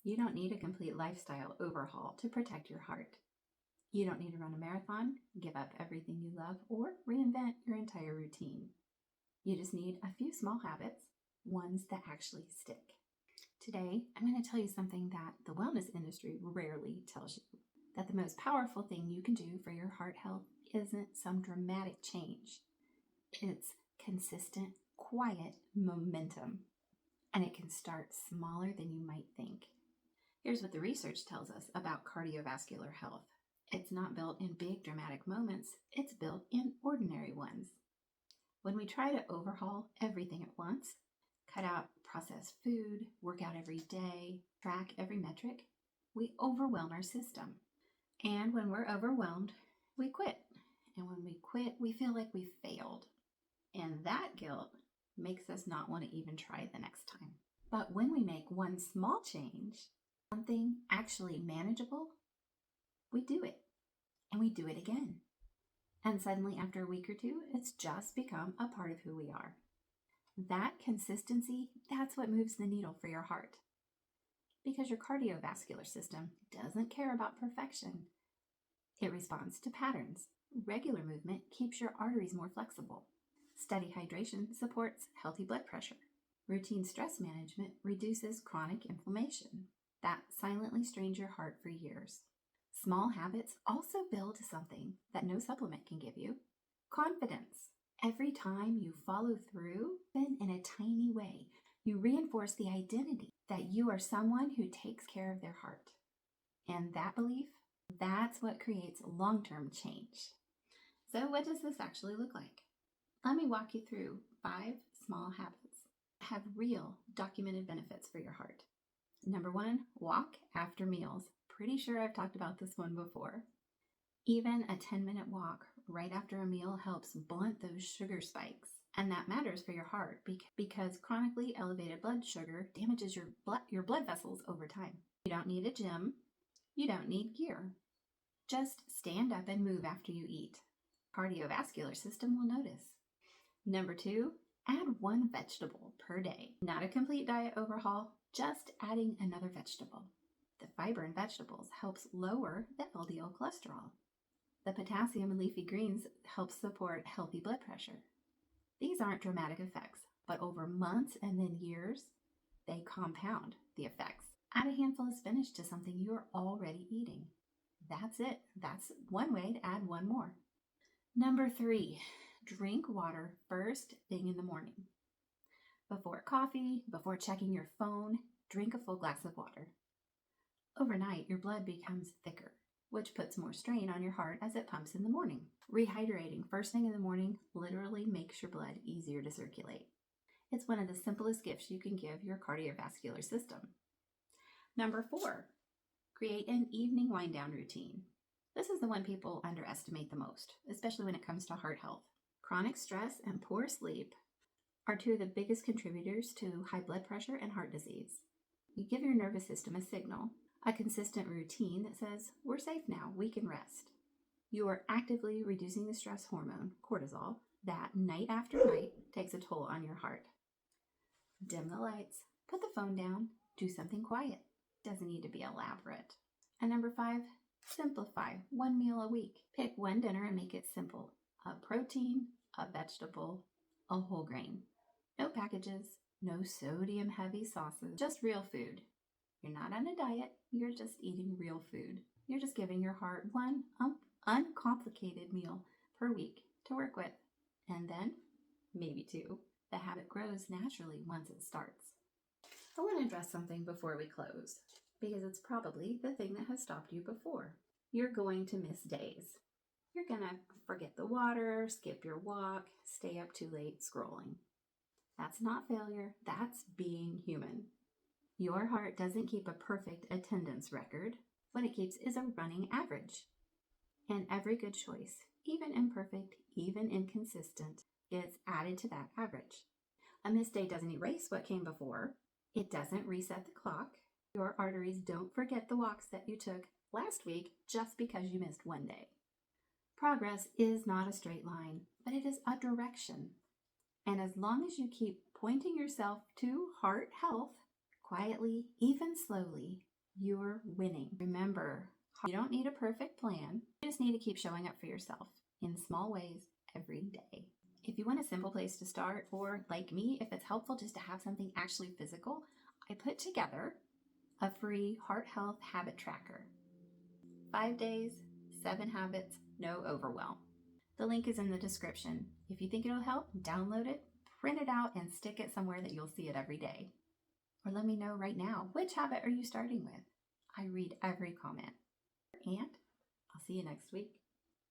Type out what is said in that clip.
You don't need a complete lifestyle overhaul to protect your heart. You don't need to run a marathon, give up everything you love, or reinvent your entire routine. You just need a few small habits, ones that actually stick. Today, I'm going to tell you something that the wellness industry rarely tells you. That the most powerful thing you can do for your heart health isn't some dramatic change. It's consistent, quiet momentum. And it can start smaller than you might think. Here's what the research tells us about cardiovascular health. It's not built in big dramatic moments, it's built in ordinary ones. When we try to overhaul everything at once, cut out processed food, work out every day, track every metric, we overwhelm our system. And when we're overwhelmed, we quit. And when we quit, we feel like we failed. And that guilt makes us not want to even try the next time. But when we make one small change, something actually manageable, we do it. And we do it again. And suddenly, after a week or two, it's just become a part of who we are. That consistency, that's what moves the needle for your heart. Because your cardiovascular system doesn't care about perfection. It responds to patterns. Regular movement keeps your arteries more flexible. Steady hydration supports healthy blood pressure. Routine stress management reduces chronic inflammation. That silently strains your heart for years. Small habits also build something that no supplement can give you: confidence. Every time you follow through, even in a tiny way, you reinforce the identity that you are someone who takes care of their heart. And that belief, that's what creates long-term change. So what does this actually look like? Let me walk you through 5 small habits that have real documented benefits for your heart. Number 1, walk after meals. Pretty sure I've talked about this one before. Even a 10-minute walk right after a meal helps blunt those sugar spikes. And that matters for your heart because chronically elevated blood sugar damages your blood vessels over time. You don't need a gym. You don't need gear. Just stand up and move after you eat. Cardiovascular system will notice. Number 2, add 1 vegetable per day. Not a complete diet overhaul, just adding another vegetable. The fiber in vegetables helps lower the LDL cholesterol. The potassium in leafy greens helps support healthy blood pressure. These aren't dramatic effects, but over months and then years, they compound the effects. Add a handful of spinach to something you're already eating. That's it. That's one way to add 1 more. Number 3, drink water first thing in the morning. Before coffee, before checking your phone, drink a full glass of water. Overnight, your blood becomes thicker, which puts more strain on your heart as it pumps in the morning. Rehydrating first thing in the morning literally makes your blood easier to circulate. It's one of the simplest gifts you can give your cardiovascular system. Number 4, create an evening wind-down routine. This is the one people underestimate the most, especially when it comes to heart health. Chronic stress and poor sleep are 2 of the biggest contributors to high blood pressure and heart disease. You give your nervous system a signal, a consistent routine that says, we're safe now, we can rest. You are actively reducing the stress hormone, cortisol, that night after night takes a toll on your heart. Dim the lights, put the phone down, do something quiet. Doesn't need to be elaborate. And number 5, simplify 1 meal a week. Pick 1 dinner and make it simple. A protein, a vegetable, a whole grain. No packages, no sodium heavy sauces, just real food. You're not on a diet, you're just eating real food. You're just giving your heart 1 uncomplicated meal per week to work with. And then, maybe 2. The habit grows naturally once it starts. I want to address something before we close, because it's probably the thing that has stopped you before. You're going to miss days. You're going to forget the water, skip your walk, stay up too late scrolling. That's not failure, that's being human. Your heart doesn't keep a perfect attendance record. What it keeps is a running average. And every good choice, even imperfect, even inconsistent, gets added to that average. A missed day doesn't erase what came before. It doesn't reset the clock. Your arteries don't forget the walks that you took last week just because you missed 1 day. Progress is not a straight line, but it is a direction. And as long as you keep pointing yourself to heart health, quietly, even slowly, you're winning. Remember, you don't need a perfect plan. You just need to keep showing up for yourself in small ways every day. If you want a simple place to start, or like me, if it's helpful just to have something actually physical, I put together a free heart health habit tracker. 5 days, 7 habits, no overwhelm. The link is in the description. If you think it'll help, download it, print it out, and stick it somewhere that you'll see it every day. Or let me know right now, which habit are you starting with? I read every comment. And I'll see you next week.